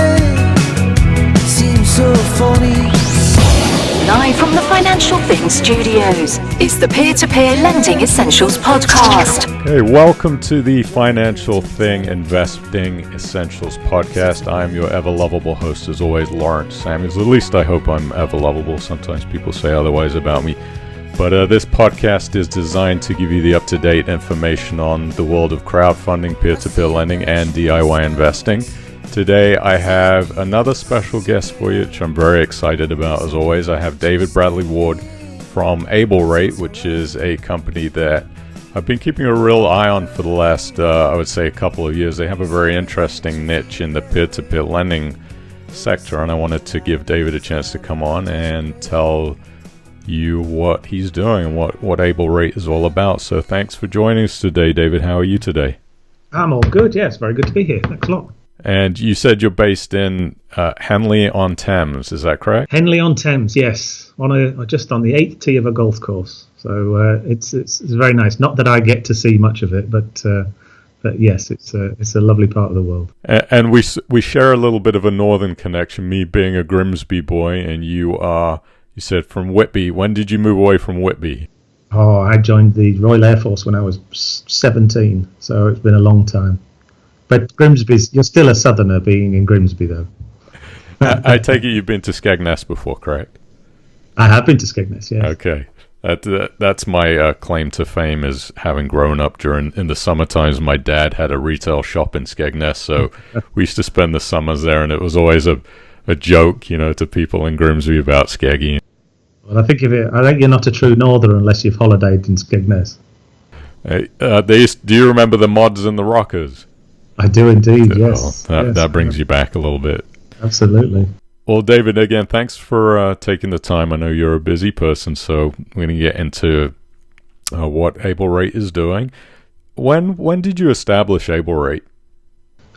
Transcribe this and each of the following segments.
way. Seems so funny. Live from the Financial Thing Studios, it's the Peer-to-Peer Lending Essentials podcast. Hey, welcome to the Financial Thing Investing Essentials podcast. I'm your ever-lovable host, as always, Lawrence Samuels. At least I hope I'm ever-lovable. Sometimes people say otherwise about me. But this podcast is designed to give you the up-to-date information on the world of crowdfunding, peer-to-peer lending, and DIY investing. Today I have another special guest for you, which I'm very excited about. As always, I have David Bradley Ward from Ablrate, which is a company that I've been keeping a real eye on for the last, I would say, a couple of years. They have a very interesting niche in the peer-to-peer lending sector, and I wanted to give David a chance to come on and tell you what he's doing and what Ablrate is all about. So thanks for joining us today, David. How are you today? I'm all good, yes. Very good to be here. Thanks a lot. And you said you're based in Henley-on-Thames, is that correct? Henley-on-Thames, yes, just on the 8th tee of a golf course. So it's very nice. Not that I get to see much of it, but yes, it's a lovely part of the world. And we share a little bit of a northern connection. Me being a Grimsby boy, and you said from Whitby. When did you move away from Whitby? Oh, I joined the Royal Air Force when I was 17, so it's been a long time. But Grimsby's, you're still a southerner being in Grimsby, though. I take it you've been to Skegness before, correct? I have been to Skegness, yes. Okay. That's my claim to fame, is having grown up in the summer times. My dad had a retail shop in Skegness, so we used to spend the summers there, and it was always a joke, to people in Grimsby about Skeggy. Well, I think you're not a true northerner unless you've holidayed in Skegness. Do you remember the Mods and the Rockers? I do indeed, yes. That brings you back a little bit. Absolutely. Well, David, again, thanks for taking the time. I know you're a busy person, so we're going to get into what Ablrate is doing. When did you establish Ablrate?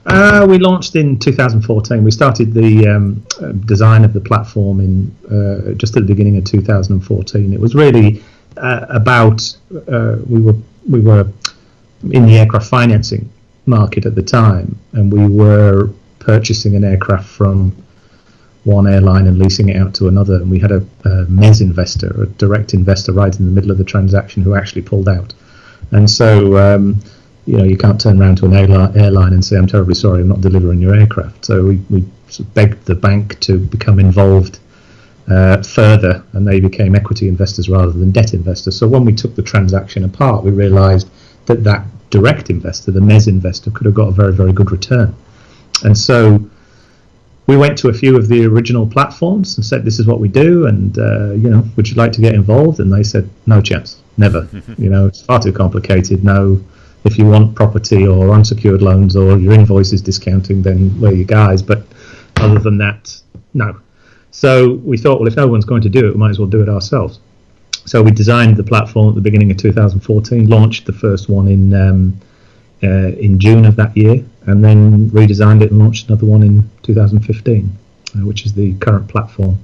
We launched in 2014. We started the design of the platform in just at the beginning of 2014. It was really about we were in the aircraft financing market at the time, and we were purchasing an aircraft from one airline and leasing it out to another, and we had a mezz investor, a direct investor, right in the middle of the transaction who actually pulled out. And so you can't turn around to an airline and say, I'm terribly sorry, I'm not delivering your aircraft. So we sort of begged the bank to become involved further, and they became equity investors rather than debt investors. So when we took the transaction apart, we realized that direct investor, the mezz investor, could have got a very, very good return. And so we went to a few of the original platforms and said, this is what we do, and would you like to get involved? And they said, no chance, never. It's far too complicated. No, if you want property or unsecured loans or your invoice is discounting, then we're your guys. But other than that, no. So we thought, well, if no one's going to do it, we might as well do it ourselves. So we designed the platform at the beginning of 2014, launched the first one in June of that year, and then redesigned it and launched another one in 2015, which is the current platform.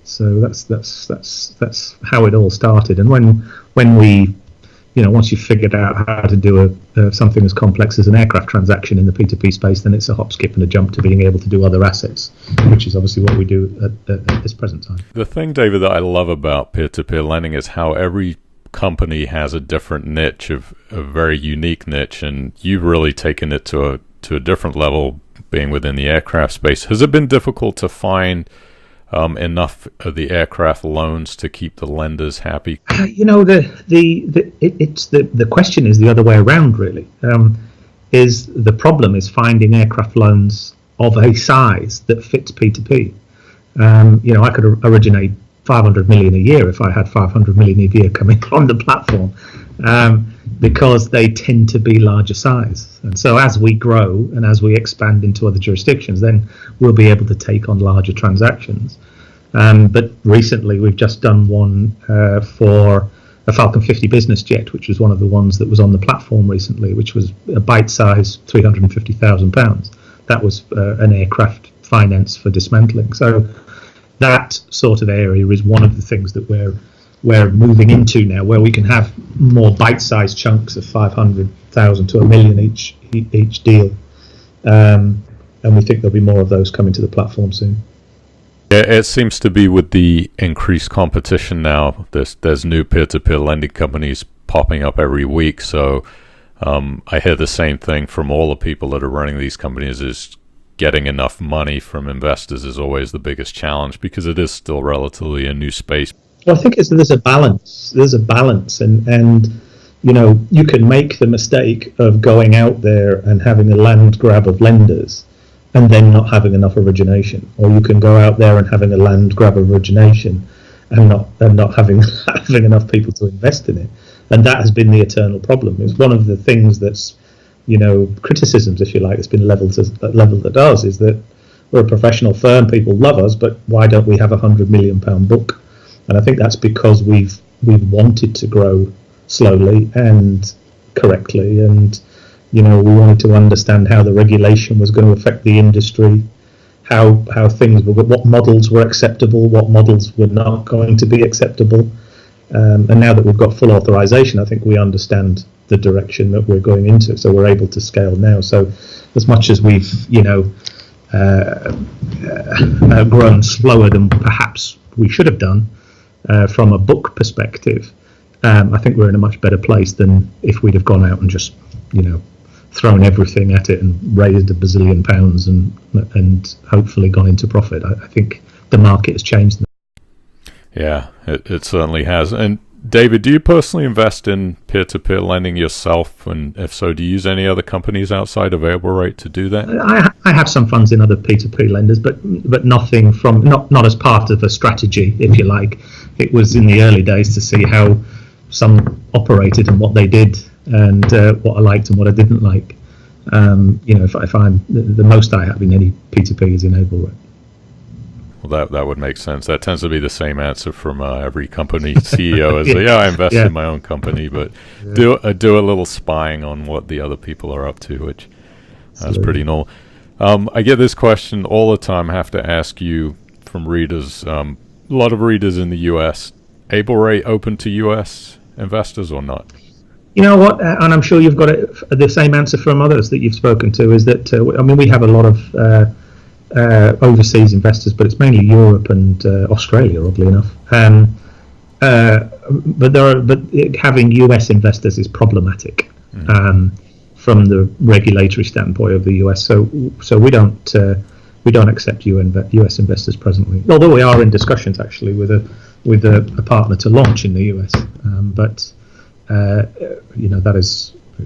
So that's how it all started. And when we, once you've figured out how to do something as complex as an aircraft transaction in the P2P space, then it's a hop, skip, and a jump to being able to do other assets, which is obviously what we do at this present time. The thing, David, that I love about peer-to-peer lending is how every company has a different niche, a very unique niche, and you've really taken it to a different level, being within the aircraft space. Has it been difficult to find enough of the aircraft loans to keep the lenders happy? The question is the other way around, really. Is the problem is finding aircraft loans of a size that fits P2P. I could originate 500 million a year if I had 500 million a year coming on the platform, because they tend to be larger size. And so as we grow and as we expand into other jurisdictions, then we'll be able to take on larger transactions. But recently we've just done one for a Falcon 50 business jet, which was one of the ones that was on the platform recently, which was a bite-size £350,000. That was an aircraft finance for dismantling. So that sort of area is one of the things that we're moving into now, where we can have more bite-sized chunks of 500,000 to $1 million each deal. and we think there'll be more of those coming to the platform soon. Yeah, it seems to be with the increased competition now. There's new peer-to-peer lending companies popping up every week. So I hear the same thing from all the people that are running these companies, is getting enough money from investors is always the biggest challenge, because it is still relatively a new space. Well, I think there's a balance. And you can make the mistake of going out there and having a land grab of lenders and then not having enough origination, or you can go out there and having a land grab of origination and not having enough people to invest in it. And that has been the eternal problem. It's one of the things that's, criticisms, if you like, that's been leveled at us, is that we're a professional firm, people love us, but why don't we have £100 million book? And I think that's because we've wanted to grow slowly and correctly, and we wanted to understand how the regulation was going to affect the industry, how things were, what models were acceptable, what models were not going to be acceptable. And now that we've got full authorization, I think we understand the direction that we're going into, so we're able to scale now. So as much as we've grown slower than perhaps we should have done from a book perspective, I think we're in a much better place than if we'd have gone out and just thrown everything at it and raised £1 bazillion and hopefully gone into profit. I think the market has changed. Yeah, it certainly has. And David, do you personally invest in peer-to-peer lending yourself? And if so, do you use any other companies outside of Ablrate to do that? I have some funds in other peer-to-peer lenders, but nothing from not as part of a strategy, if you like. It was in the early days to see how some operated and what they did, and what I liked and what I didn't like. If I'm the most I have in any P2P is in Ablrate. Well, that would make sense. That tends to be the same answer from every company CEO. Is I invest in my own company, but do a little spying on what the other people are up to, which that's pretty normal. I get this question all the time. I have to ask you from readers. A lot of readers in the US. Ablrate open to US investors or not? You know what, and I'm sure you've got the same answer from others that you've spoken to, is that, we have a lot of overseas investors, but it's mainly Europe and Australia, oddly enough. But having US investors is problematic from the regulatory standpoint of the US. So we don't accept US investors presently, although we are in discussions actually with a partner to launch in the US. But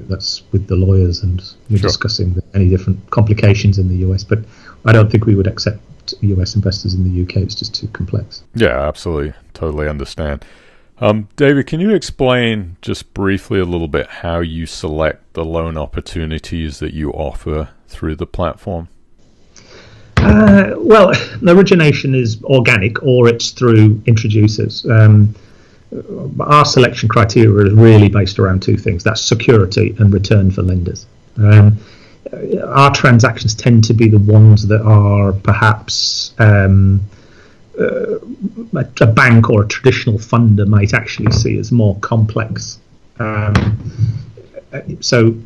that's with the lawyers, and we're discussing any different complications in the US. But I don't think we would accept US investors in the UK. It's just too complex. Yeah, absolutely. Totally understand. David, can you explain just briefly a little bit how you select the loan opportunities that you offer through the platform? Well, the origination is organic, or it's through introducers. Our selection criteria is really based around two things. That's security and return for lenders. Our transactions tend to be the ones that are perhaps a bank or a traditional funder might actually see as more complex. So,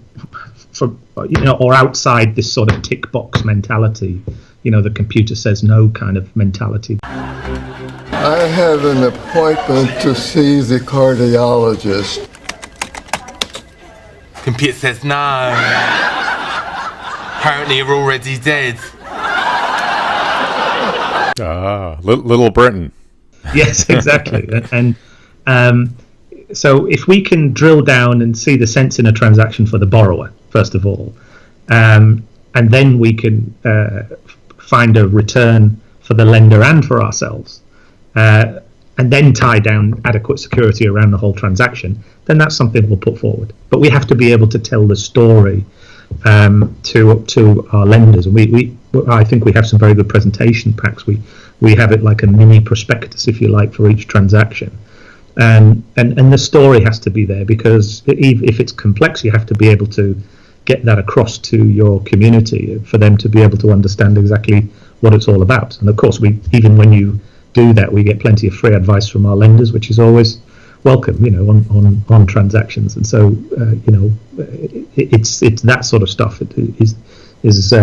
or outside this sort of tick box mentality, the computer says no kind of mentality. I have an appointment to see the cardiologist. Computer says no. Apparently you're already dead. Little Britain. Yes, exactly. And so if we can drill down and see the sense in a transaction for the borrower, first of all, and then we can find a return for the lender and for ourselves, and then tie down adequate security around the whole transaction, then that's something we'll put forward. But we have to be able to tell the story to our lenders, and I think we have some very good presentation packs. We have it like a mini prospectus, if you like, for each transaction, and the story has to be there, because if it's complex, you have to be able to get that across to your community for them to be able to understand exactly what it's all about. And of course, even when you do that, we get plenty of free advice from our lenders, which is always welcome, on transactions. And so, it's that sort of stuff. It is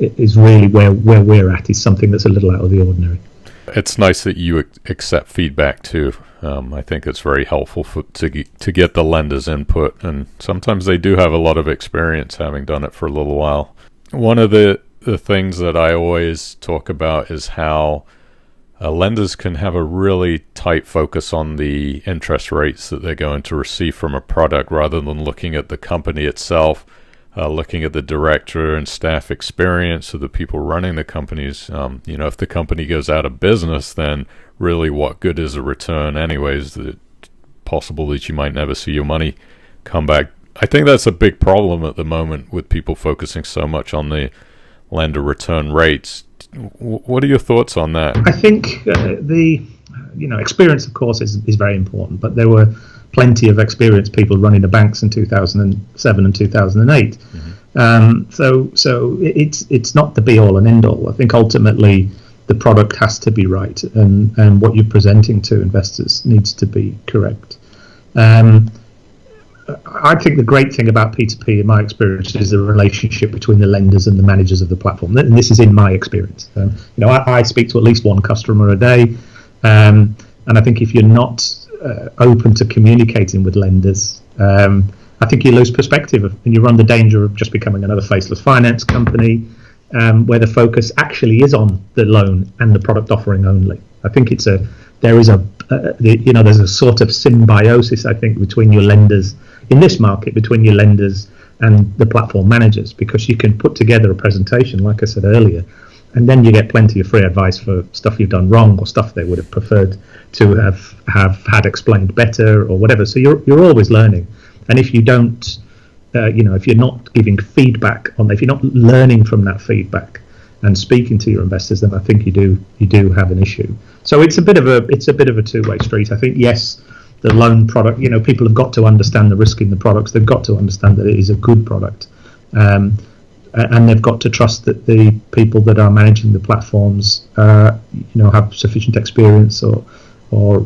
is really where we're at, is something that's a little out of the ordinary. It's nice that you accept feedback too. I think it's very helpful to get the lender's input, and sometimes they do have a lot of experience having done it for a little while. One of the things that I always talk about is how lenders can have a really tight focus on the interest rates that they're going to receive from a product, rather than looking at the company itself, looking at the director and staff experience of the people running the companies. If the company goes out of business, then really what good is a return anyways? That possible that you might never see your money come back. I think that's a big problem at the moment with people focusing so much on the lender return rates. What are your thoughts on that? I think the experience, of course, is very important, but there were plenty of experienced people running the banks in 2007 and 2008. So it's not the be all and end all. I think ultimately the product has to be right, and what you're presenting to investors needs to be correct. I think the great thing about P2P, in my experience, is the relationship between the lenders and the managers of the platform. And this is in my experience. I speak to at least one customer a day, and I think if you're not open to communicating with lenders, I think you lose perspective, and you run the danger of just becoming another faceless finance company, where the focus actually is on the loan and the product offering only. I think there's a sort of symbiosis, I think, between your lenders in this market, between your lenders and the platform managers, because you can put together a presentation, like I said earlier, and then you get plenty of free advice for stuff you've done wrong, or stuff they would have preferred to have had explained better, or whatever. So you're always learning, and if you don't, if you're not giving feedback if you're not learning from that feedback and speaking to your investors, then I think you do have an issue. So it's a bit of a two-way street. I think, yes, the loan product, people have got to understand the risk in the products. They've got to understand that it is a good product, and they've got to trust that the people that are managing the platforms, have sufficient experience or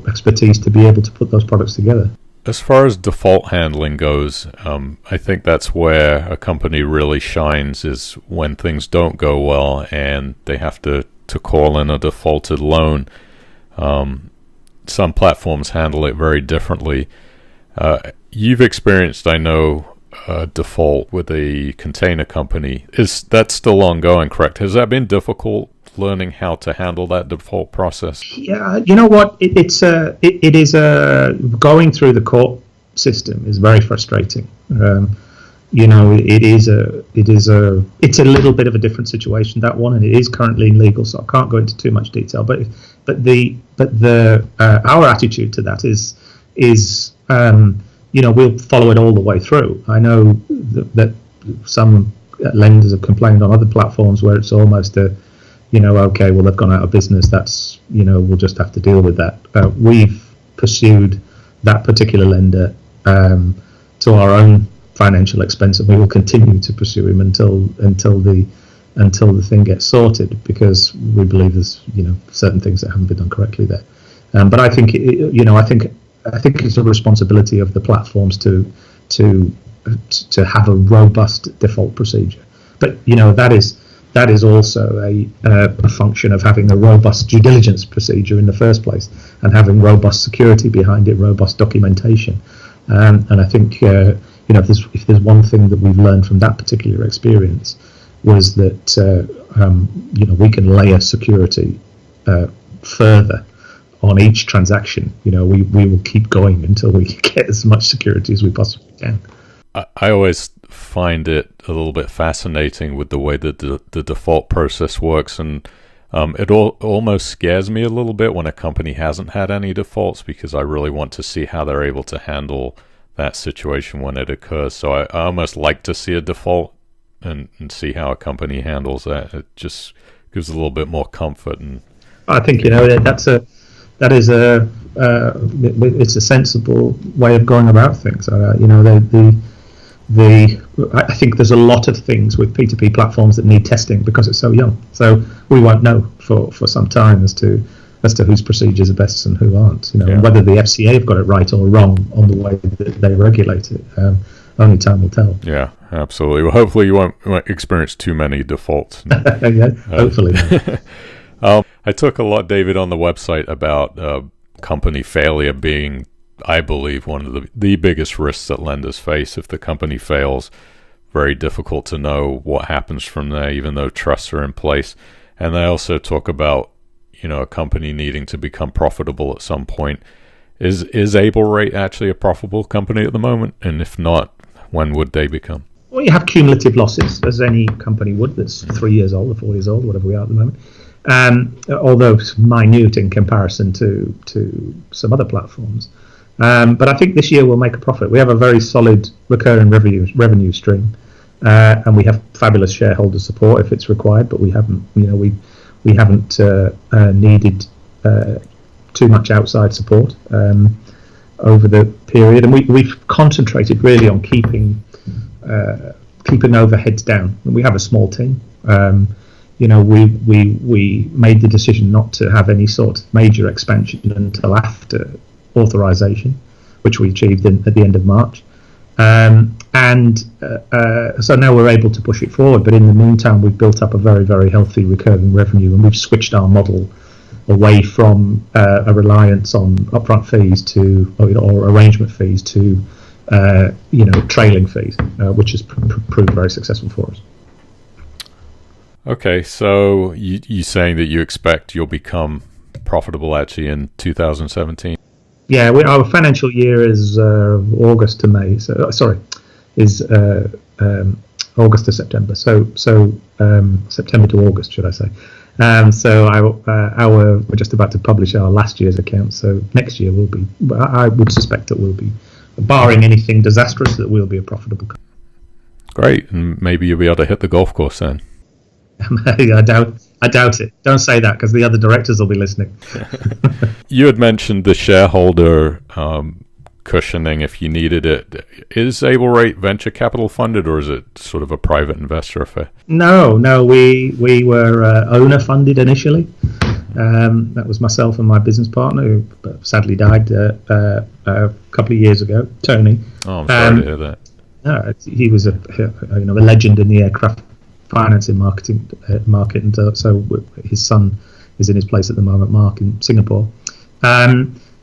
expertise to be able to put those products together. As far as default handling goes, I think that's where a company really shines, is when things don't go well and they have to call in a defaulted loan. Some platforms handle it very differently. You've experienced, I know, default with a container company. Is that still ongoing, correct? Has that been difficult, learning how to handle that default process? Yeah, you know what? It is going through the court system is very frustrating. It's a little bit of a different situation, that one, and it is currently illegal, so I can't go into too much detail. But our attitude to that is we'll follow it all the way through. I know that some lenders have complained on other platforms where it's almost okay, well, they've gone out of business. That's we'll just have to deal with that. We've pursued that particular lender to our own financial expense, and we will continue to pursue him until the thing gets sorted, because we believe there's certain things that haven't been done correctly there. But I think I think it's a responsibility of the platforms to have a robust default procedure. But that is also a function of having a robust due diligence procedure in the first place, and having robust security behind it, robust documentation. And I think if there's one thing that we've learned from that particular experience, was that we can layer security further on each transaction. We will keep going until we get as much security as we possibly can. I always find it a little bit fascinating with the way that the default process works, and it almost scares me a little bit when a company hasn't had any defaults, because I really want to see how they're able to handle that situation when it occurs. So I almost like to see a default and see how a company handles that. It just gives a little bit more comfort. And I think it's a sensible way of going about things. I think there's a lot of things with P2P platforms that need testing because it's so young. So we won't know for some time as to whose procedures are best and who aren't. And whether the FCA have got it right or wrong on the way that they regulate it. Only time will tell. Yeah, Absolutely. Well, hopefully you won't experience too many defaults. Yeah, hopefully. I took a lot, David, on the website about company failure being, I believe, one of the biggest risks that lenders face. If the company fails, very difficult to know what happens from there, even though trusts are in place. And they also talk about, a company needing to become profitable at some point. Is Ablrate actually a profitable company at the moment? And if not, when would they become? Well, you have cumulative losses, as any company would that's 3 years old or 4 years old, whatever we are at the moment. Although it's minute in comparison to some other platforms. But I think this year we'll make a profit. We have a very solid recurring revenue stream, and we have fabulous shareholder support if it's required. But we haven't, we haven't needed too much outside support over the period, and we've concentrated really on keeping overheads down. And we have a small team. We made the decision not to have any sort of major expansion until after authorization, which we achieved at the end of March. So now we're able to push it forward. But in the meantime, we've built up a very, very healthy recurring revenue, and we've switched our model away from a reliance on upfront fees or arrangement fees to trailing fees, which has proved very successful for us. Okay, so you saying that you expect you'll become profitable actually in 2017? Yeah, our financial year is August to May. Is August to September. So September to August, should I say? We're just about to publish our last year's account. So next year will be. I would suspect that we'll be, barring anything disastrous, that we'll be a profitable company. Great, and maybe you'll be able to hit the golf course then. I doubt it. Don't say that, because the other directors will be listening. You had mentioned the shareholder cushioning if you needed it. Is Ablrate venture capital funded, or is it sort of a private investor affair? No, we were owner funded initially. That was myself and my business partner, who sadly died a couple of years ago, Tony. Oh, I'm sorry to hear that. No, he was a legend in the aircraft financing market, and so his son is in his place at the moment, Mark, in Singapore.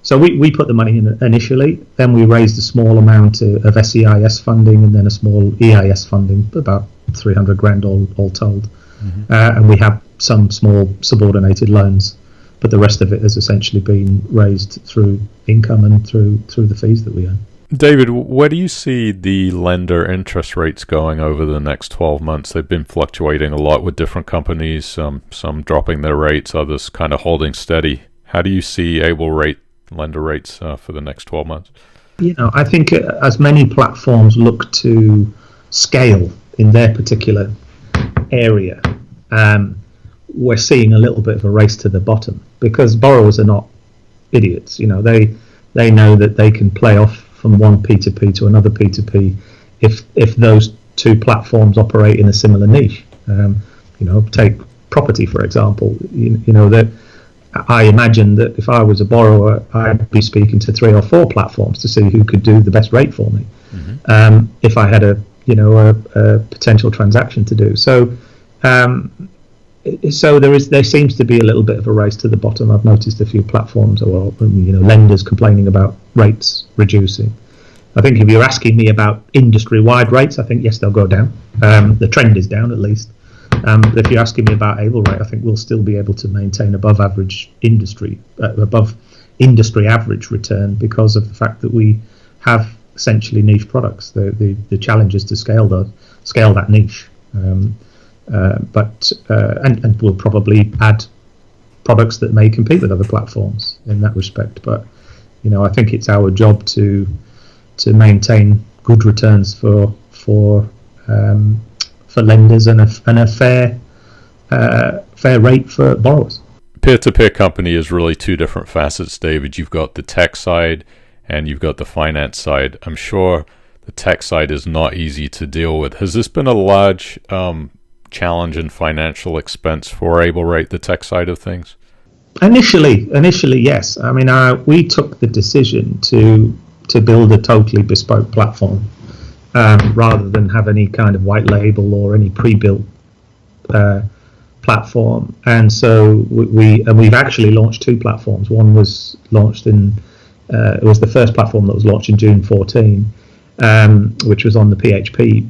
So we put the money in initially, then we raised a small amount of SEIS funding, and then a small EIS funding, about 300 grand all told. Mm-hmm. And we have some small subordinated loans, but the rest of it has essentially been raised through income and through the fees that we earn. David, where do you see the lender interest rates going over the next 12 months? They've been fluctuating a lot with different companies, some dropping their rates, others kind of holding steady. How do you see Ablrate lender rates for the next 12 months? I think as many platforms look to scale in their particular area, we're seeing a little bit of a race to the bottom, because borrowers are not idiots. They know that they can play off from one P2P to another P2P if those two platforms operate in a similar niche. Take property, for example. That I imagine that if I was a borrower, I'd be speaking to 3 or 4 platforms to see who could do the best rate for me. Mm-hmm. If I had a potential transaction to do. So there seems to be a little bit of a race to the bottom. I've noticed a few platforms or lenders complaining about rates reducing. I think if you're asking me about industry-wide rates, I think yes, they'll go down. The trend is down, at least. But if you're asking me about Ablrate, I think we'll still be able to maintain above industry average return, because of the fact that we have essentially niche products. The challenge is to scale that niche. But we'll probably add products that may compete with other platforms in that respect. But I think it's our job to maintain good returns for lenders and a fair rate for borrowers. Peer-to-peer company is really two different facets, David. You've got the tech side and you've got the finance side. I'm sure the tech side is not easy to deal with. Has this been a large challenge and financial expense for Ablrate, the tech side of things? Initially, yes. I mean, we took the decision to build a totally bespoke platform rather than have any kind of white label or any pre-built platform. And so we've actually launched 2 platforms. One was launched it was the first platform that was launched in June 14, which was on the PHP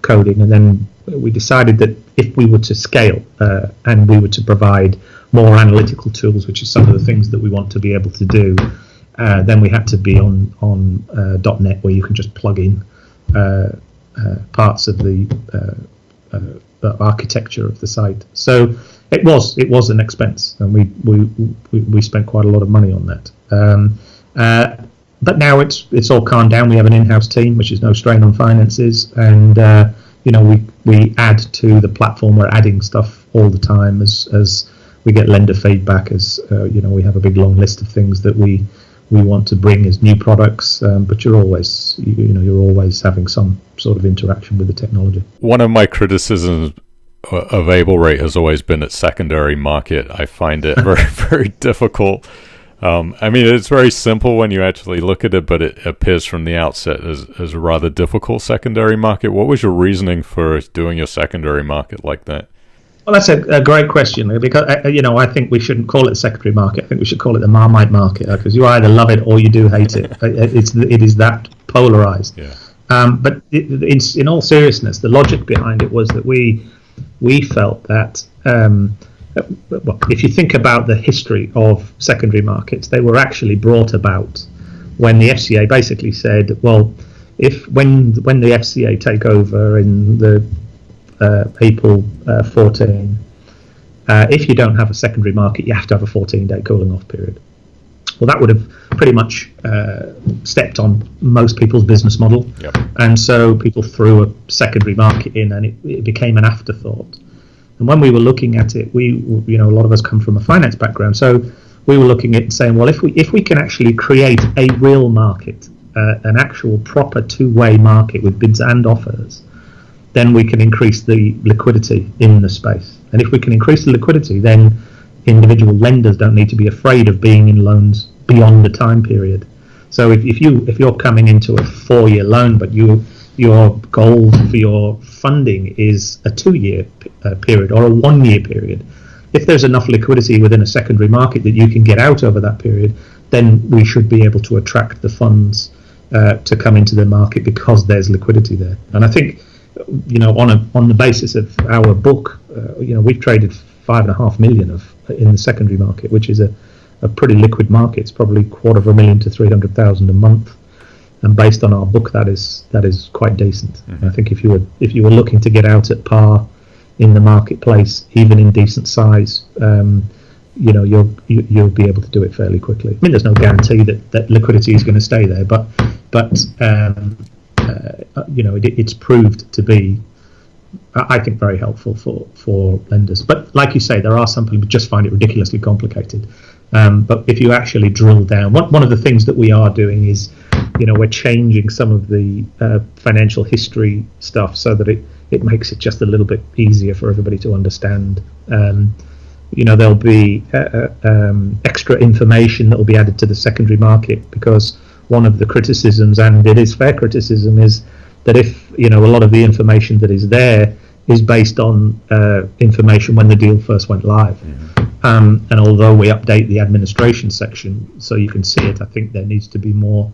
coding. And then we decided that if we were to scale and we were to provide more analytical tools, which is some of the things that we want to be able to do, then we had to be on .NET, where you can just plug in parts of the architecture of the site. So it was an expense, and we spent quite a lot of money on that. But now it's all calmed down. We have an in-house team, which is no strain on finances, and we add to the platform. We're adding stuff all the time as we get lender feedback. As we have a big long list of things that we want to bring as new products. But you're always having some sort of interaction with the technology. One of my criticisms of Ablrate has always been its secondary market. I find it very, very difficult. It's very simple when you actually look at it, but it appears from the outset as a rather difficult secondary market. What was your reasoning for doing your secondary market like that? Well, that's a great question, because I think we shouldn't call it a secondary market. I think we should call it the Marmite market, because you either love it or you do hate it. It is that polarized. Yeah. But in all seriousness, the logic behind it was that we felt that if you think about the history of secondary markets, they were actually brought about when the FCA basically said, well, when the FCA take over in the April 14, if you don't have a secondary market, you have to have a 14-day cooling off period. Well, that would have pretty much stepped on most people's business model. Yep. And so people threw a secondary market in, and it became an afterthought. And when we were looking at it, a lot of us come from a finance background, so we were looking at it and saying, well, if we can actually create a real market, an actual proper two-way market with bids and offers, then we can increase the liquidity in the space. And if we can increase the liquidity, then individual lenders don't need to be afraid of being in loans beyond the time period. So if you're coming into a 4-year loan, but your goal for your funding is a 2-year period or a 1-year period, if there's enough liquidity within a secondary market that you can get out over that period, then we should be able to attract the funds to come into the market because there's liquidity there. And I think, on the basis of our book, we've traded 5.5 million in the secondary market, which is a pretty liquid market. It's probably $250,000 to $300,000 a month, and based on our book, that is quite decent. Mm-hmm. I think if you were looking to get out at par in the marketplace, even in decent size, you'll be able to do it fairly quickly. I mean, there's no guarantee that liquidity is going to stay there, but it's proved to be, I think, very helpful for lenders. But like you say, there are some people who just find it ridiculously complicated. But if you actually drill down, one of the things that we are doing is, we're changing some of the financial history stuff so that it makes it just a little bit easier for everybody to understand. There'll be extra information that will be added to the secondary market, because one of the criticisms, and it is fair criticism, is that if a lot of the information that is there is based on information when the deal first went live. Mm-hmm. And although we update the administration section so you can see it, I think there needs to be more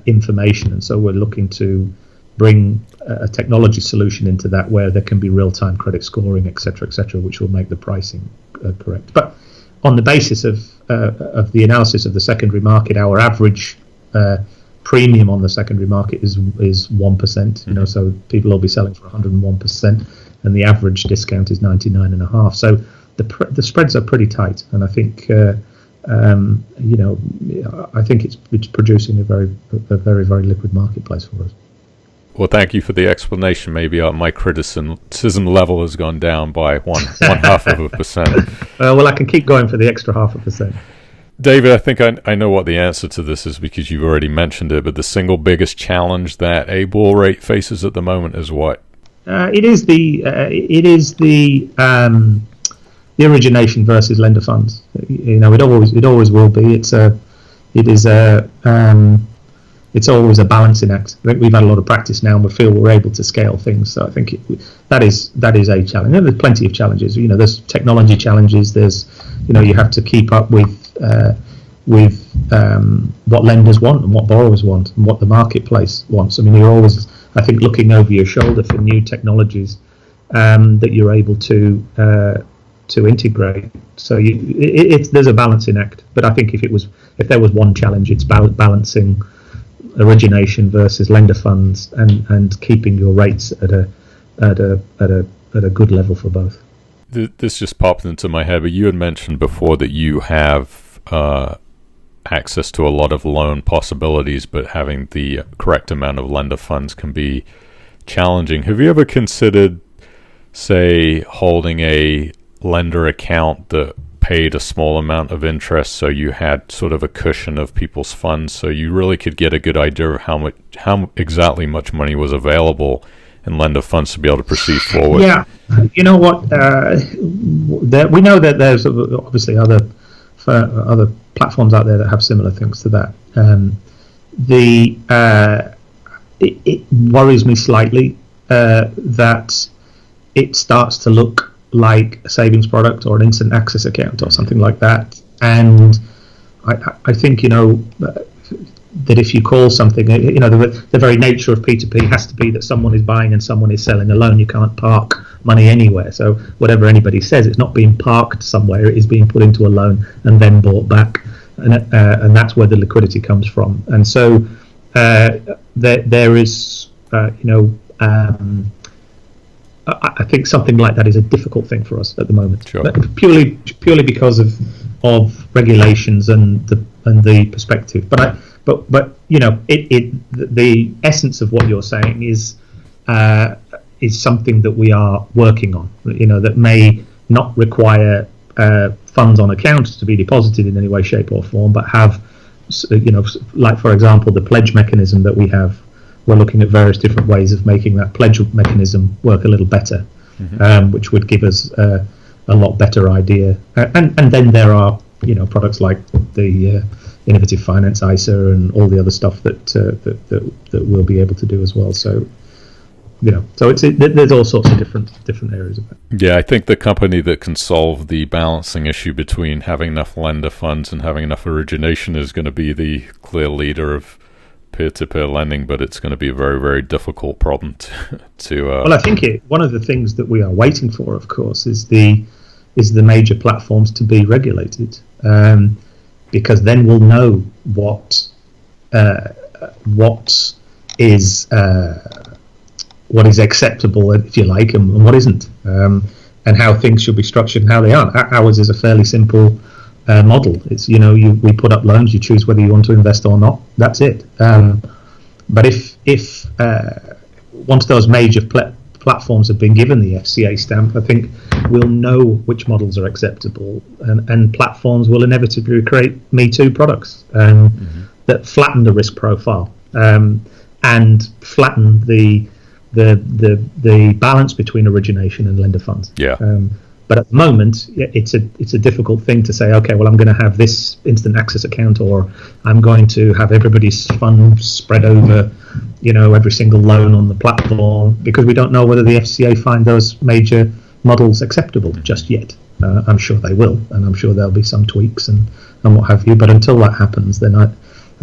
information, and so we're looking to bring a technology solution into that where there can be real-time credit scoring, etc., which will make the pricing correct. But on the basis of the analysis of the secondary market, our average premium on the secondary market is 1%. So people will be selling for 101%, and the average discount is 99.5%. So the spreads are pretty tight, and I think I think it's producing a very very liquid marketplace for us. Well, thank you for the explanation. Maybe my criticism level has gone down by 0.5%. Well, I can keep going for the extra 0.5%. David, I think I know what the answer to this is, because you've already mentioned it, but the single biggest challenge that Ablrate faces at the moment is what? It is the origination versus lender funds. It always will be. it's always a balancing act. I think we've had a lot of practice now, and we feel we're able to scale things. So I think that is a challenge. And there's plenty of challenges. There's technology challenges. There's, you have to keep up with what lenders want and what borrowers want and what the marketplace wants. I mean, you're always, I think, looking over your shoulder for new technologies that you're able to integrate. So there's a balancing act. But I think if there was one challenge, it's balancing origination versus lender funds and keeping your rates at a good level for both. This just popped into my head, but you had mentioned before that you have access to a lot of loan possibilities, but having the correct amount of lender funds can be challenging. Have you ever considered, say, holding a lender account that paid a small amount of interest, so you had sort of a cushion of people's funds, so you really could get a good idea of how exactly much money was available in lender funds to be able to proceed forward? Yeah, you know what? We know that there's obviously other platforms out there that have similar things to that. It worries me slightly that it starts to look like a savings product or an instant access account or something like that. And I think, that if you call something, the very nature of P2P has to be that someone is buying and someone is selling a loan. You can't park money anywhere. So whatever anybody says, it's not being parked somewhere. It is being put into a loan and then bought back. And that's where the liquidity comes from. And so there is, I think something like that is a difficult thing for us at the moment, sure. purely because of regulations and the perspective. But the essence of what you're saying is something that we are working on. That may not require funds on account to be deposited in any way, shape, or form, but have, like for example, the pledge mechanism that we have. We're looking at various different ways of making that pledge mechanism work a little better, which would give us a lot better idea. And then there are, products like the innovative finance ISA and all the other stuff that we'll be able to do as well. So, so there's all sorts of different areas of it. Yeah, I think the company that can solve the balancing issue between having enough lender funds and having enough origination is going to be the clear leader of peer-to-peer lending, but it's going to be a very, very difficult problem to Well, I think one of the things that we are waiting for, of course, is the major platforms to be regulated, because then we'll know what is acceptable, if you like, and what isn't, and how things should be structured and how they aren't. Ours is a fairly simple model. It's we put up loans, you choose whether you want to invest or not. That's it. But if once those major platforms have been given the FCA stamp, I think we'll know which models are acceptable, and platforms will inevitably create Me Too products that flatten the risk profile and flatten the balance between origination and lender funds. Yeah. But at the moment, it's a difficult thing to say, okay, well, I'm going to have this instant access account, or I'm going to have everybody's funds spread over, every single loan on the platform, because we don't know whether the FCA find those major models acceptable just yet. I'm sure they will, and I'm sure there'll be some tweaks and what have you. But until that happens, then I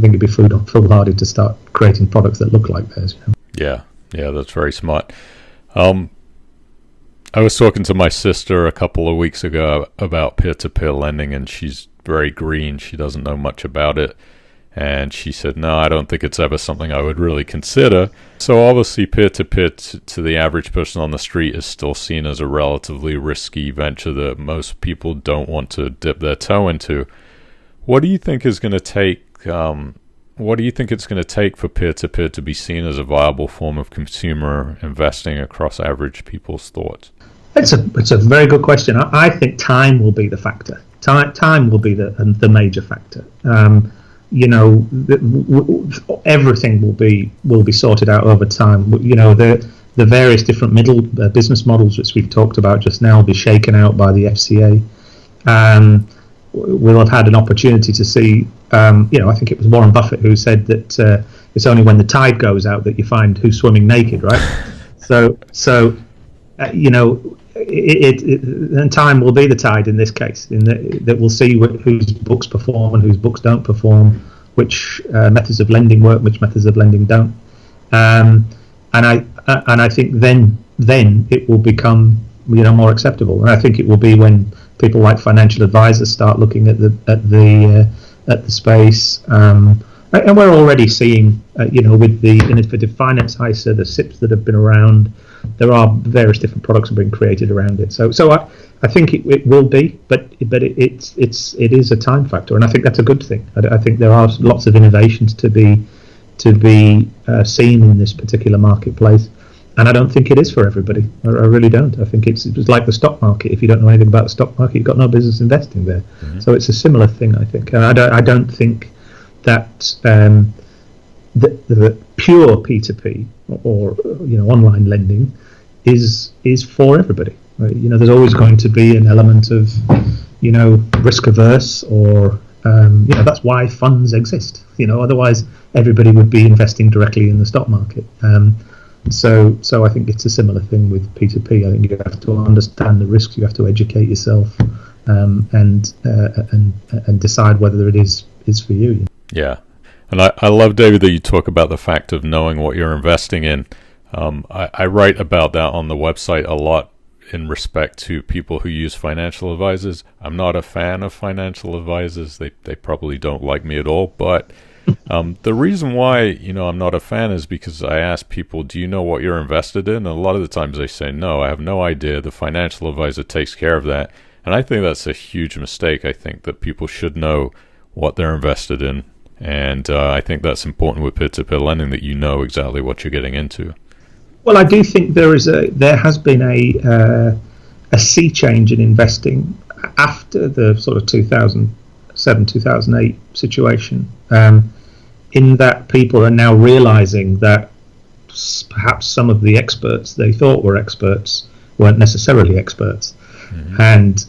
think it'd be foolhardy to start creating products that look like theirs. Yeah, that's very smart. I was talking to my sister a couple of weeks ago about peer-to-peer lending, and she's very green. She doesn't know much about it. And she said, no, I don't think it's ever something I would really consider. So obviously peer-to-peer to the average person on the street is still seen as a relatively risky venture that most people don't want to dip their toe into. What do you think is going to take... What do you think it's going to take for peer-to-peer to be seen as a viable form of consumer investing across average people's thoughts? It's a very good question. I think time will be the factor. Time will be the major factor. Everything will be sorted out over time. The various different middle business models which we've talked about just now will be shaken out by the FCA. We'll have had an opportunity to see I think it was Warren Buffett who said that it's only when the tide goes out that you find who's swimming naked, right? And time will be the tide in this case, in that we'll see whose books perform and whose books don't perform, which methods of lending work, which methods of lending don't, and I think then it will become more acceptable, and I think it will be when people like financial advisors start looking at the space, and we're already seeing with the innovative finance ISA, the SIPs that have been around. There are various different products being created around it. So I think it will be, but it is a time factor, and I think that's a good thing. I think there are lots of innovations to be seen in this particular marketplace, and I don't think it is for everybody. I really don't. I think it's like the stock market. If you don't know anything about the stock market, you've got no business investing there. Mm-hmm. So it's a similar thing, I think. And I don't think that the pure P2P or online lending is for everybody. Right? There's always going to be an element of risk averse, or that's why funds exist. Otherwise everybody would be investing directly in the stock market. So I think it's a similar thing with P2P. I think you have to understand the risks. You have to educate yourself, and decide whether it is for you. Yeah. And I love, David, that you talk about the fact of knowing what you're investing in. I write about that on the website a lot in respect to people who use financial advisors. I'm not a fan of financial advisors. They probably don't like me at all. But the reason why I'm not a fan is because I ask people, do you know what you're invested in? And a lot of the times they say, no, I have no idea. The financial advisor takes care of that. And I think that's a huge mistake. I think that people should know what they're invested in. And I think that's important with peer-to-peer lending, that you know exactly what you're getting into. Well, I do think there has been a sea change in investing after the sort of 2007, 2008 situation, in that people are now realizing that perhaps some of the experts they thought were experts weren't necessarily experts. Mm-hmm. And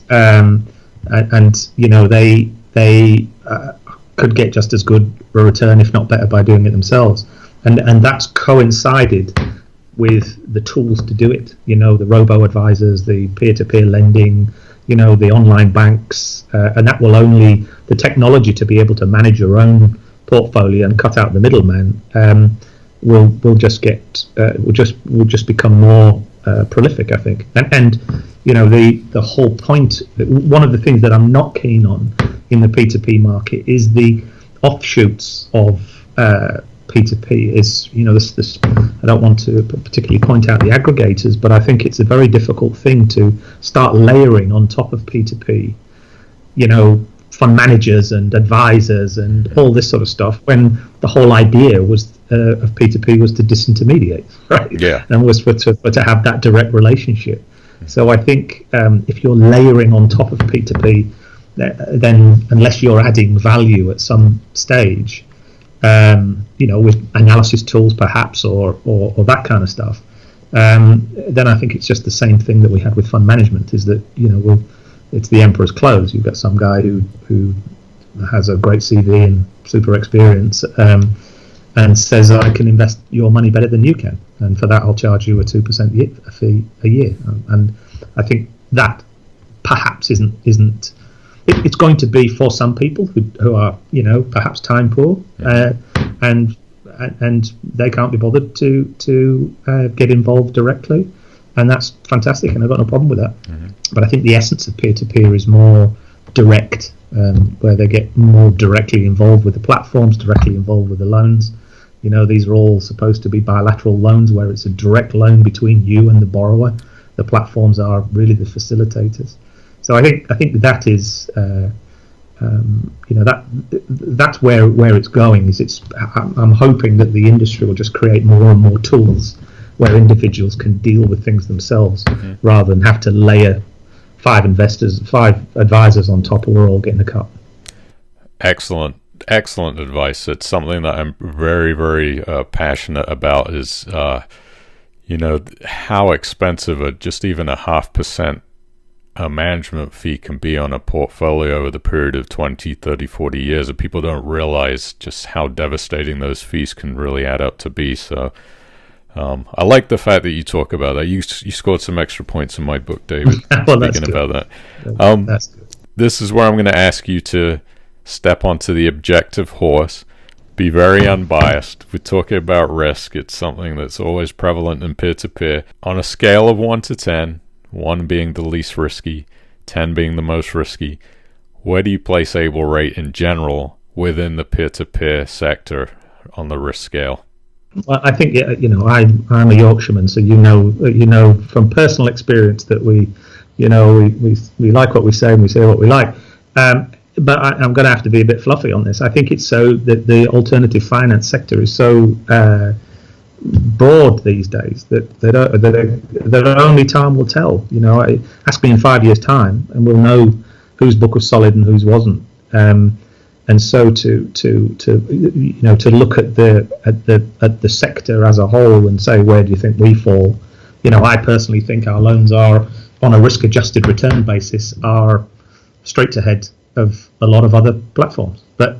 they could get just as good a return, if not better, by doing it themselves, and that's coincided with the tools to do it. The robo advisors, the peer-to-peer lending, the online banks, and that will only the technology to be able to manage your own portfolio and cut out the middleman will just become more prolific, I think. And the whole point. One of the things that I'm not keen on in the P2P market is the offshoots of P2P. Is this I don't want to particularly point out the aggregators, but I think it's a very difficult thing to start layering on top of P2P. Fund managers and advisors and all this sort of stuff, when the whole idea was of P2P was to disintermediate, right? Yeah. And was for to have that direct relationship. So I think if you're layering on top of P2P, then unless you're adding value at some stage, with analysis tools perhaps or that kind of stuff, then I think it's just the same thing that we had with fund management, is that it's the emperor's clothes. You've got some guy who has a great CV and super experience, and says, I can invest your money better than you can, and for that I'll charge you a 2% fee a year. And I think that perhaps isn't. It's going to be for some people who are perhaps time poor, and they can't be bothered to get involved directly, and that's fantastic, and I've got no problem with that. Mm-hmm. But I think the essence of peer-to-peer is more direct, where they get more directly involved with the platforms, directly involved with the loans. These are all supposed to be bilateral loans where it's a direct loan between you and the borrower. The platforms are really the facilitators. So I think that is that's where it's going. I'm hoping that the industry will just create more and more tools where individuals can deal with things themselves, mm-hmm. rather than have to layer 5 advisors on top, and we're all getting a cut. Excellent advice. It's something that I'm very, very passionate about. Is how expensive just even a 0.5% a management fee can be on a portfolio over the period of 20, 30, 40 years, and people don't realize just how devastating those fees can really add up to be. So I like the fact that you talk about that. You scored some extra points in my book, David. Well, speaking about that. That's good. This is where I'm going to ask you to step onto the objective horse. Be very unbiased. We're talking about risk. It's something that's always prevalent in peer-to-peer. On a scale of 1 to 10, 1 being the least risky, 10 being the most risky, where do you place Ablrate in general within the peer-to-peer sector on the risk scale? Well, I think I'm a Yorkshireman, so you know from personal experience that we like what we say and we say what we like. But I'm going to have to be a bit fluffy on this. I think it's so that the alternative finance sector is so broad these days that only time will tell. Ask me in 5 years' time, and we'll know whose book was solid and whose wasn't. And so to look at the sector as a whole and say, where do you think we fall? I personally think our loans are, on a risk-adjusted return basis, are straight ahead of a lot of other platforms. But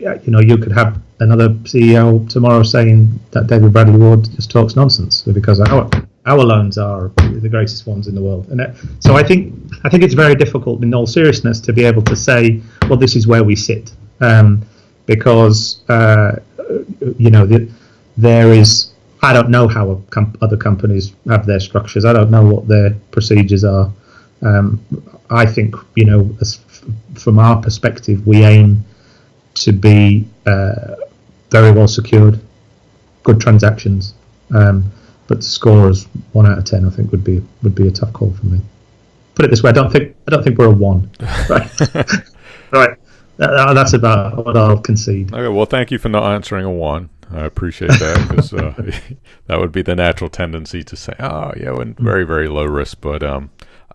you could have another CEO tomorrow saying that David Bradley Ward just talks nonsense because our loans are the greatest ones in the world. And so I think it's very difficult, in all seriousness, to be able to say, well, this is where we sit, because there is. I don't know how other companies have their structures. I don't know what their procedures are. I think, from our perspective, we aim to be very well secured, good transactions. But to score as 1 out of 10, I think would be a tough call for me. Put it this way: I don't think we're a 1. Right, right. That's about what I'll concede. Okay. Well, thank you for not answering a 1. I appreciate that, because that would be the natural tendency to say, we're very, very low risk. But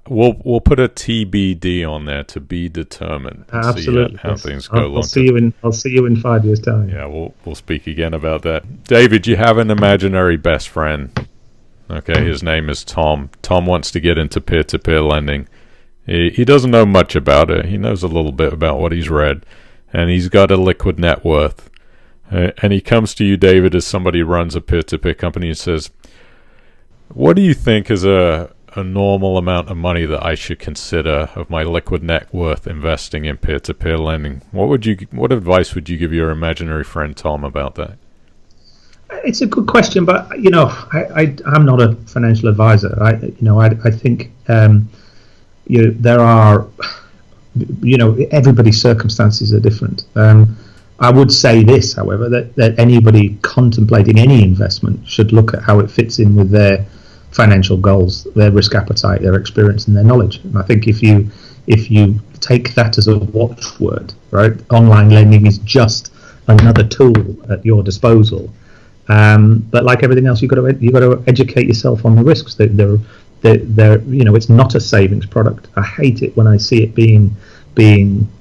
we'll put a TBD on there, to be determined. Absolutely. See how things go. I'll see you in 5 years' time. Yeah, we'll speak again about that. David, you have an imaginary best friend. Okay, his name is Tom. Tom wants to get into peer-to-peer lending. He doesn't know much about it. He knows a little bit about what he's read, and he's got a liquid net worth. And he comes to you, David, as somebody who runs a peer-to-peer company, and says, what do you think is a normal amount of money that I should consider of my liquid net worth investing in peer-to-peer lending? What advice would you give your imaginary friend Tom about that? It's a good question, but I'm not a financial advisor. I think there are, everybody's circumstances are different. I would say this, however, that anybody contemplating any investment should look at how it fits in with their financial goals, their risk appetite, their experience, and their knowledge. And I think if you take that as a watchword, right, online lending is just another tool at your disposal. But like everything else, you've got to educate yourself on the risks. It's not a savings product. I hate it when I see it being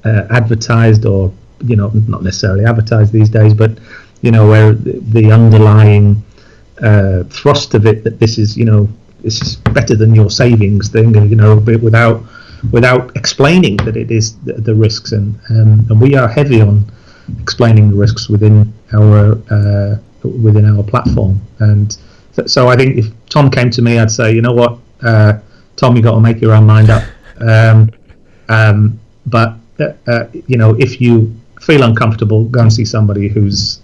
advertised, or not necessarily advertised these days, but where the underlying thrust of it, that this is better than your savings thing, without explaining that it is the risks, and we are heavy on explaining the risks within our platform. And so I think if Tom came to me, I'd say, you know what, Tom, you got to make your own mind up. But if you feel uncomfortable, go and see somebody who's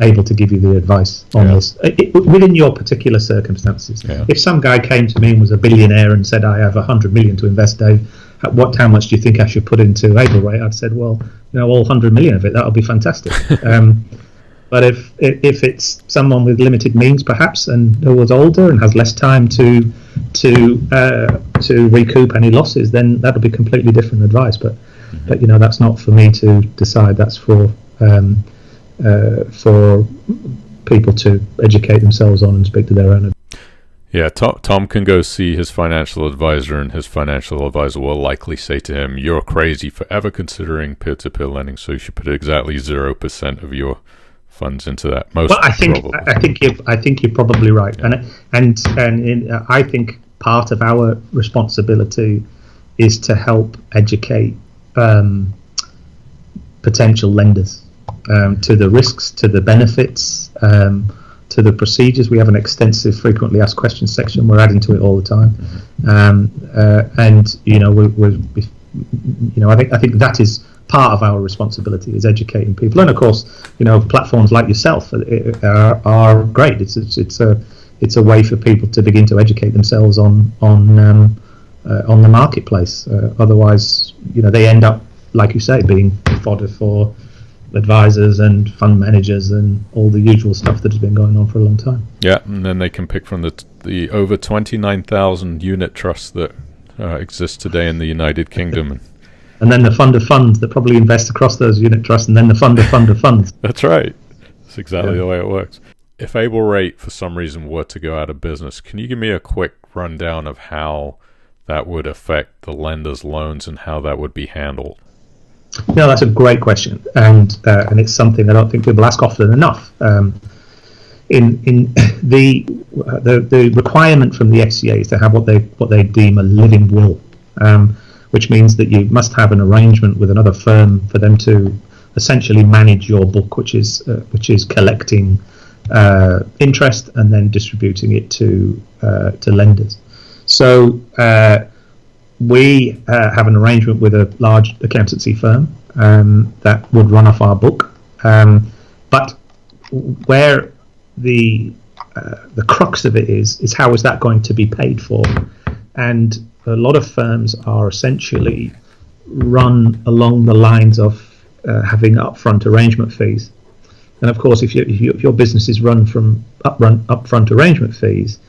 able to give you the advice on this within your particular circumstances. Yeah. If some guy came to me and was a billionaire and said, I have 100 million to invest, Dave, how much do you think I should put into Ablrate? I'd said, well, all 100 million of it, that'll be fantastic. But if it's someone with limited means, perhaps, and who was older and has less time to recoup any losses, then that'll be completely different advice. But that's not for me to decide. That's for people to educate themselves on and speak to their own. Yeah, Tom can go see his financial advisor, and his financial advisor will likely say to him, "You're crazy for ever considering peer-to-peer lending. So you should put exactly 0% of your funds into that." I think you're probably right, and I think part of our responsibility is to help educate potential lenders to the risks, to the benefits, to the procedures. We have an extensive frequently asked questions section. We're adding to it all the time, and I think that is part of our responsibility, is educating people. And of course, platforms like yourself are great. It's a way for people to begin to educate themselves on the marketplace. Otherwise, they end up, like you say, being fodder for advisors and fund managers and all the usual stuff that has been going on for a long time. Yeah, and then they can pick from the over 29,000 unit trusts that exist today in the United Kingdom. And then the fund of funds that probably invest across those unit trusts, and then the fund of funds. That's right. That's exactly the way it works. If Ablrate, for some reason, were to go out of business, can you give me a quick rundown of how that would affect the lender's loans and how that would be handled? No, that's a great question, and it's something I don't think people ask often enough. In the requirement from the FCA is to have what they deem a living will, which means that you must have an arrangement with another firm for them to essentially manage your book, which is collecting interest and then distributing it to lenders. So we have an arrangement with a large accountancy firm that would run off our book, but where the crux of it is how is that going to be paid for? And a lot of firms are essentially run along the lines of having upfront arrangement fees. And of course, if your business is run from upfront arrangement fees,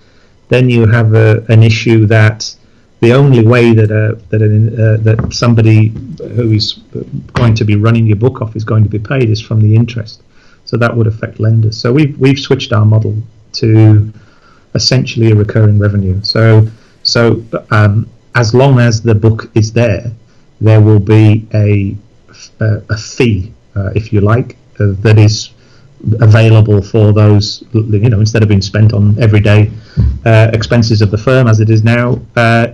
then you have an issue that the only way that somebody who is going to be running your book off is going to be paid is from the interest. So that would affect lenders. So we've switched our model to essentially a recurring revenue. So as long as the book is there will be a fee, if you like, that is available for those, instead of being spent on everyday expenses of the firm as it is now,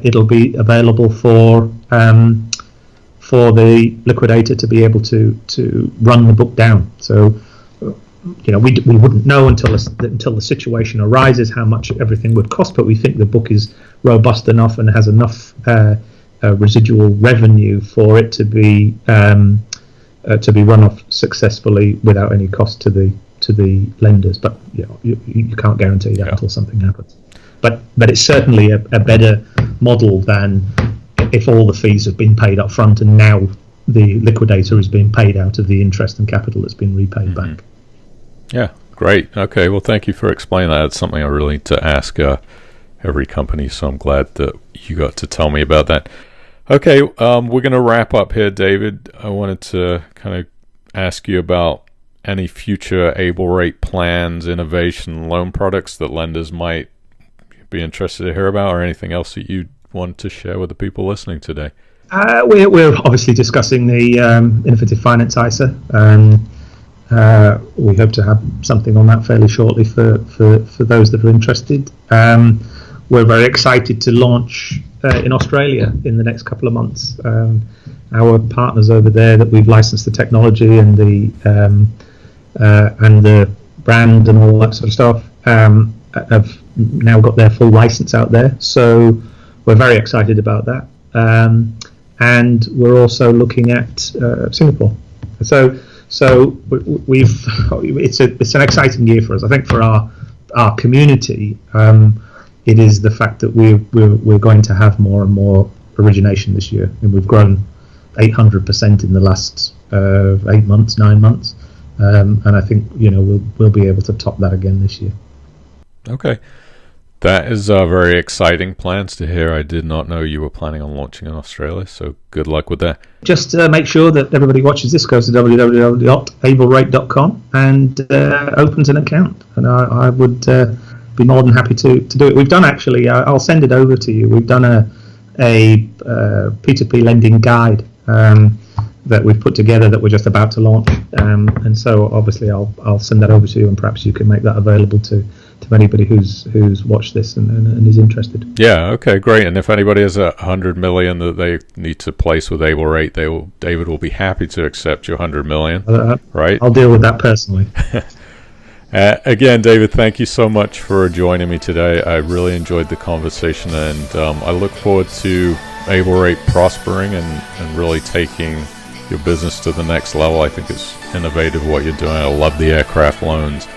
it'll be available for the liquidator to be able to run the book down. So we wouldn't know until the situation arises how much everything would cost, but we think the book is robust enough and has enough residual revenue for it to be run off successfully without any cost to the lenders. But you can't guarantee that until something happens. But it's certainly a better model than if all the fees have been paid up front and now the liquidator is being paid out of the interest and capital that's been repaid back. Yeah, great. Okay, well, thank you for explaining that. It's something I really need to ask every company, so I'm glad that you got to tell me about that. Okay, we're going to wrap up here, David. I wanted to kind of ask you about any future Ablrate plans, innovation, loan products that lenders might be interested to hear about, or anything else that you want to share with the people listening today. We're obviously discussing the Innovative Finance ISA. We hope to have something on that fairly shortly for those that are interested. We're very excited to launch in Australia in the next couple of months. Our partners over there that we've licensed the technology and the brand and all that sort of stuff have now got their full license out there. So we're very excited about that. And we're also looking at Singapore. So it's an exciting year for us. I think for our community, it is the fact that we're going to have more and more origination this year, and we've grown 800% in the last 9 months, and I think we'll be able to top that again this year. Okay, that is very exciting plans to hear. I did not know you were planning on launching in Australia, so good luck with that. Just make sure that everybody watches this goes to www.ablrate.com and opens an account, and I would be more than happy to do it. We've done actually, I'll send it over to you. We've done a P2P lending guide, that we've put together that we're just about to launch. And so obviously I'll send that over to you, and perhaps you can make that available to anybody who's watched this and is interested. Yeah, okay, great. And if anybody has $100 million that they need to place with Ablrate, David will be happy to accept your $100 million, right? I'll deal with that personally. Again, David, thank you so much for joining me today. I really enjoyed the conversation, and I look forward to Ablrate prospering and really taking your business to the next level. I think it's innovative what you're doing. I love the aircraft loans.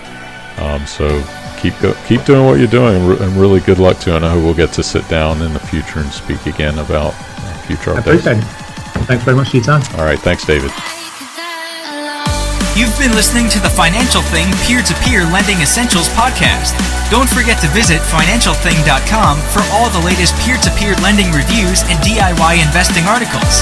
So keep doing what you're doing, and really good luck to you. I know we'll get to sit down in the future and speak again about future updates. I appreciate it. Thanks very much for your time. All right, thanks, David. You've been listening to the Financial Thing Peer-to-Peer Lending Essentials podcast. Don't forget to visit financialthing.com for all the latest peer-to-peer lending reviews and DIY investing articles.